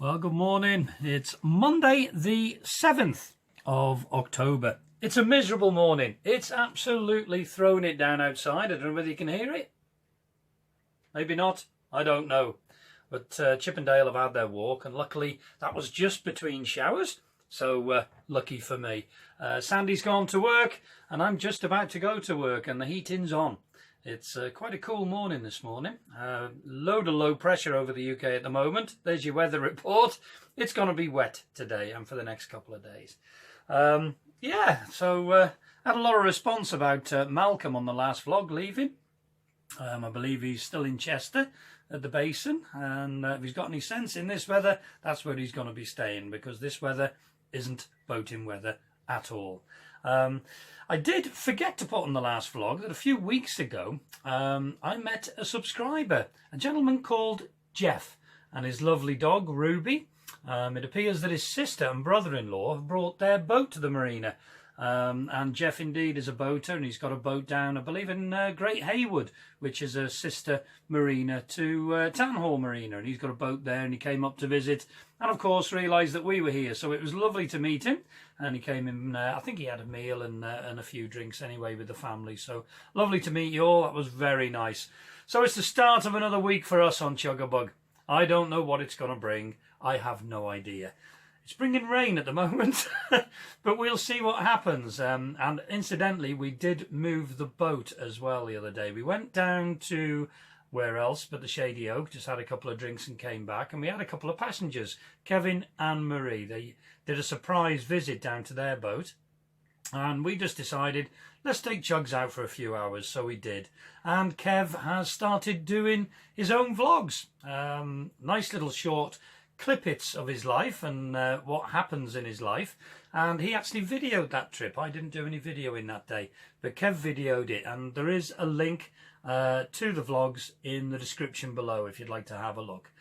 Well, good morning. It's Monday the 7th of October. It's a miserable morning. It's absolutely thrown it down outside. I don't know whether you can hear it. Maybe not. I don't know. But Chip and Dale have had their walk, and luckily that was just between showers. So lucky for me. Sandy's gone to work, and I'm just about to go to work, and the heating's on. It's quite a cool morning this morning. Load of low pressure over the UK at the moment. There's your weather report. It's going to be wet today and for the next couple of days. So had a lot of response about Malcolm on the last vlog leaving. I believe he's still in Chester at the basin, and if he's got any sense in this weather, that's where he's going to be staying, because this weather isn't boating weather at all. I did forget to put on the last vlog that a few weeks ago I met a subscriber, a gentleman called Jeff, and his lovely dog Ruby. It appears that his sister and brother-in-law have brought their boat to the marina, and Jeff indeed is a boater, and he's got a boat down, I believe, in Great Haywood, which is a sister marina to Town Hall Marina, and he's got a boat there, and he came up to visit, and of course realised that we were here, so it was lovely to meet him. And he came in, I think he had a meal and a few drinks anyway with the family, so lovely to meet you all. That was very nice. So it's the start of another week for us on Chugabug. I don't know what it's going to bring. I have no idea. It's bringing rain at the moment, but we'll see what happens. And incidentally, we did move the boat as well the other day. We went down to, where else but the Shady Oak, just had a couple of drinks and came back. And we had a couple of passengers, Kevin and Marie. They did a surprise visit down to their boat. And we just decided, let's take Chugs out for a few hours. So we did. And Kev has started doing his own vlogs. Nice little short clippets of his life and what happens in his life, and he actually videoed that trip. I didn't do any videoing that day, but Kev videoed it, and there is a link to the vlogs in the description below if you'd like to have a look.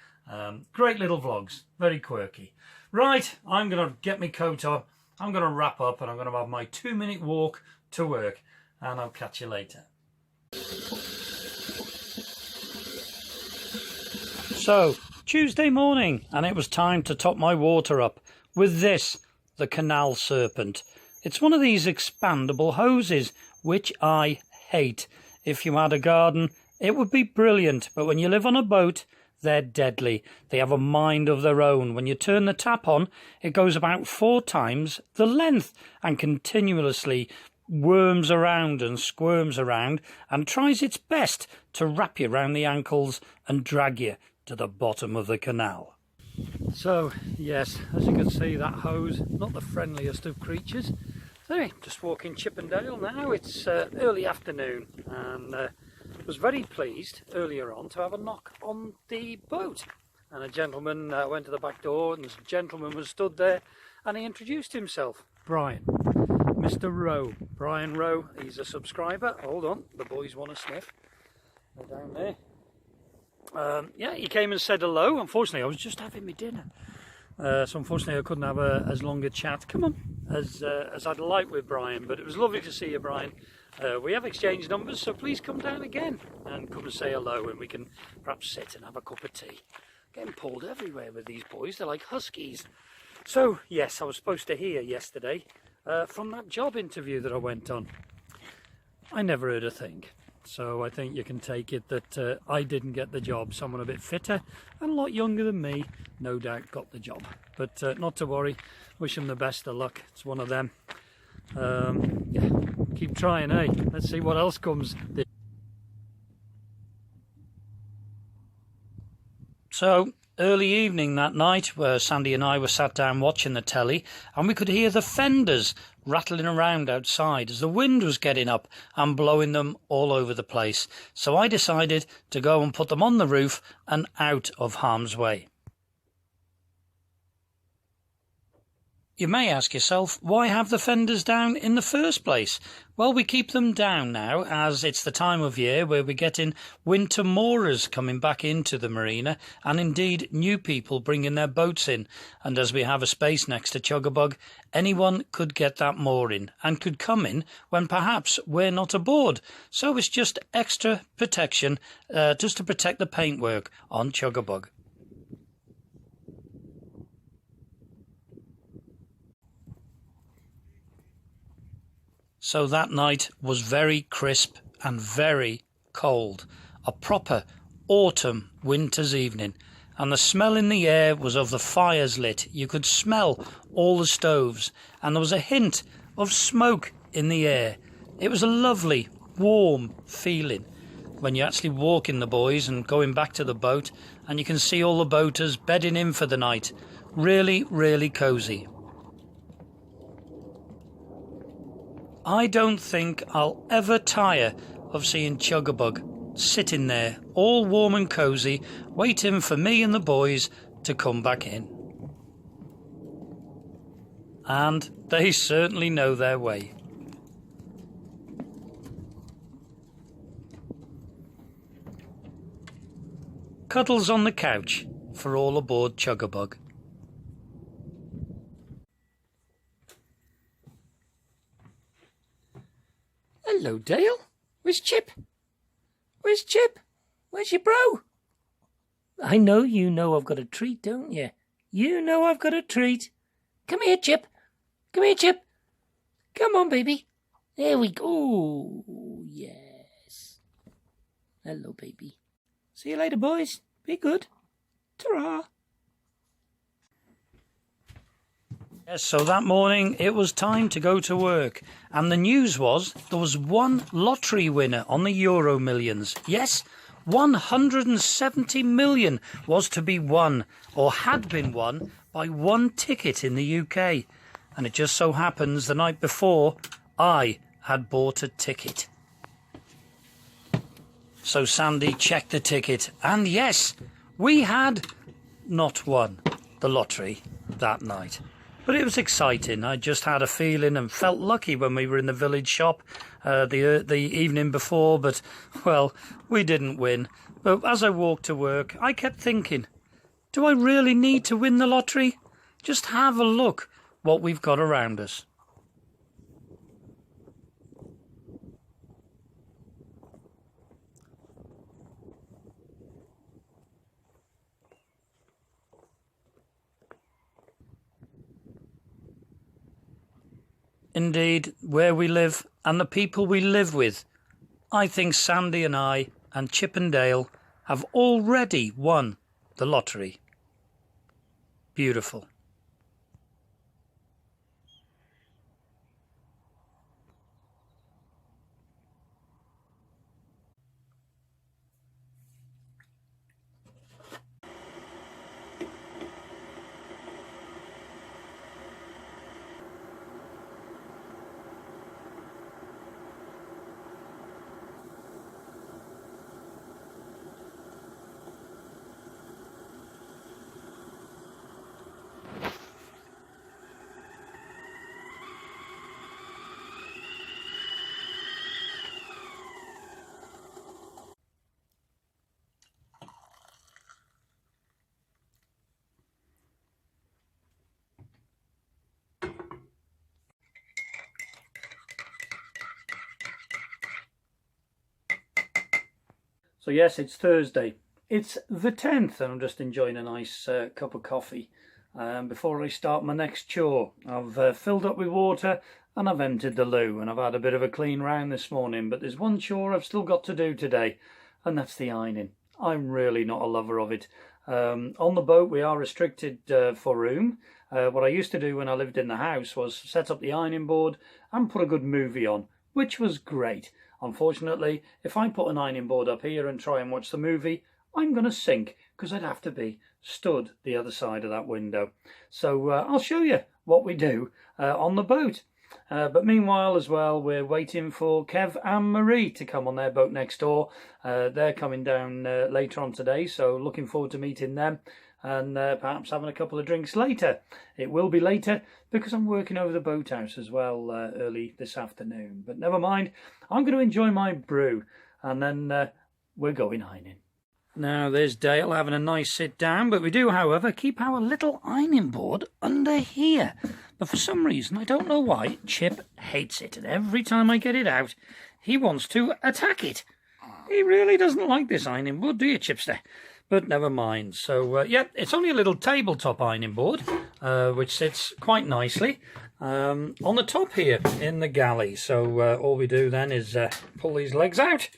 Great little vlogs, very quirky. Right, I'm gonna get my coat on, I'm gonna wrap up, and I'm gonna have my 2-minute walk to work, and I'll catch you later. So Tuesday morning, and it was time to top my water up with this, the Canal Serpent. It's one of these expandable hoses, which I hate. If you had a garden, it would be brilliant, but when you live on a boat, they're deadly. They have a mind of their own. When you turn the tap on, it goes about 4 times the length and continuously worms around and squirms around and tries its best to wrap you around the ankles and drag you to the bottom of the canal. So yes, as you can see, that hose, not the friendliest of creatures. So just walking Chip and Dale now. It's early afternoon, and was very pleased earlier on to have a knock on the boat, and a gentleman went to the back door, and this gentleman was stood there, and he introduced himself. Brian, Mr. Rowe, Brian Rowe. He's a subscriber. Hold on, the boys want to sniff. They're down there. Yeah, he came and said hello. Unfortunately, I was just having my dinner, so unfortunately I couldn't have as long a chat as I'd like with Brian, but it was lovely to see you, Brian. We have exchanged numbers, so please come down again and come and say hello, and we can perhaps sit and have a cup of tea. Getting pulled everywhere with these boys, they're like huskies. So yes, I was supposed to hear yesterday from that job interview that I went on. I never heard a thing. So I think you can take it that I didn't get the job. Someone a bit fitter and a lot younger than me, no doubt, got the job. But not to worry, wish them the best of luck. It's one of them. Yeah, keep trying, eh? Let's see what else comes. So early evening that night, where Sandy and I were sat down watching the telly, and we could hear the fenders rattling around outside as the wind was getting up and blowing them all over the place. So I decided to go and put them on the roof and out of harm's way. You may ask yourself, why have the fenders down in the first place? Well, we keep them down now as it's the time of year where we're getting winter moorers coming back into the marina, and indeed new people bringing their boats in. And as we have a space next to Chugabug, anyone could get that mooring and could come in when perhaps we're not aboard. So it's just extra protection, just to protect the paintwork on Chugabug. So that night was very crisp and very cold, a proper autumn winter's evening, and the smell in the air was of the fires lit. You could smell all the stoves, and there was a hint of smoke in the air. It was a lovely, warm feeling when you actually walk in the buoys and going back to the boat, and you can see all the boaters bedding in for the night. Really, really cosy. I don't think I'll ever tire of seeing Chuggabug sitting there, all warm and cosy, waiting for me and the boys to come back in. And they certainly know their way. Cuddles on the couch for all aboard Chuggabug. Hello, Dale. Where's Chip? Where's Chip? Where's your bro? I know you know I've got a treat, don't you? You know I've got a treat. Come here, Chip. Come here, Chip. Come on, baby. There we go. Yes. Hello, baby. See you later, boys. Be good. Ta-ra. Yes, so that morning it was time to go to work, and the news was there was one lottery winner on the Euro Millions. Yes, 170 million was to be won, or had been won, by one ticket in the UK. And it just so happens the night before I had bought a ticket. So Sandy checked the ticket, and yes, we had not won the lottery that night. But it was exciting. I just had a feeling and felt lucky when we were in the village shop the evening before. But, well, we didn't win. But as I walked to work, I kept thinking, do I really need to win the lottery? Just have a look what we've got around us. Indeed, where we live and the people we live with, I think Sandy and I and Chip and Dale have already won the lottery. Beautiful. So yes, it's Thursday. It's the 10th and I'm just enjoying a nice cup of coffee before I start my next chore. I've filled up with water and I've emptied the loo, and I've had a bit of a clean round this morning, but there's one chore I've still got to do today, and that's the ironing. I'm really not a lover of it. On the boat we are restricted for room. What I used to do when I lived in the house was set up the ironing board and put a good movie on, which was great. Unfortunately, if I put an ironing board up here and try and watch the movie, I'm going to sink because I'd have to be stood the other side of that window. So I'll show you what we do on the boat. But meanwhile as well, we're waiting for Kev and Marie to come on their boat next door. They're coming down later on today, so looking forward to meeting them and perhaps having a couple of drinks later. It will be later because I'm working over the boathouse as well early this afternoon. But never mind, I'm going to enjoy my brew and then we're going ironing. Now there's Dale having a nice sit down, but we do, however, keep our little ironing board under here. But for some reason, I don't know why, Chip hates it, and every time I get it out, he wants to attack it. He really doesn't like this ironing board, do you, Chipster? But never mind. So, yeah, it's only a little tabletop ironing board. which sits quite nicely on the top here in the galley. So all we do then is pull these legs out.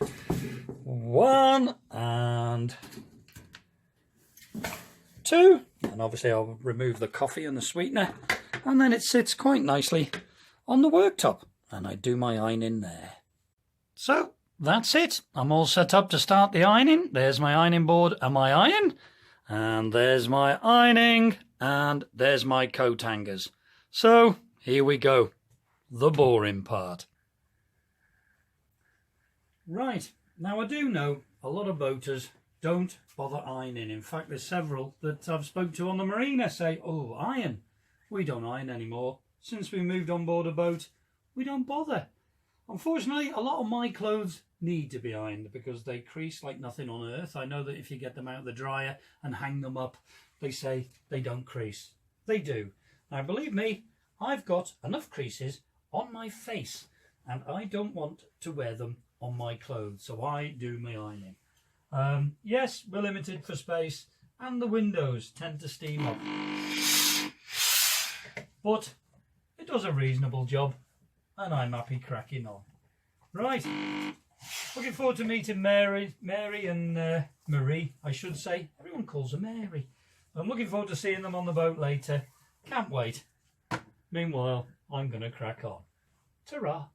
One and two. And obviously I'll remove the coffee and the sweetener. And then it sits quite nicely on the worktop. And I do my ironing there. So that's it. I'm all set up to start the ironing. There's my ironing board and my iron. And there's my ironing. And there's my coat hangers. So here we go. The boring part. Right. Now I do know a lot of boaters don't bother ironing. In fact, there's several that I've spoke to on the marina say, oh, iron. We don't iron anymore. Since we moved on board a boat, we don't bother. Unfortunately, a lot of my clothes need to be ironed because they crease like nothing on earth. I know that if you get them out of the dryer and hang them up, they say they don't crease. They do. Now, believe me, I've got enough creases on my face and I don't want to wear them on my clothes, so I do my ironing. Yes, we're limited for space and the windows tend to steam up. But it does a reasonable job. And I'm happy cracking on. Right, looking forward to meeting Mary and Marie, I should say. Everyone calls her Mary. I'm looking forward to seeing them on the boat later. Can't wait. Meanwhile, I'm going to crack on. Ta-ra.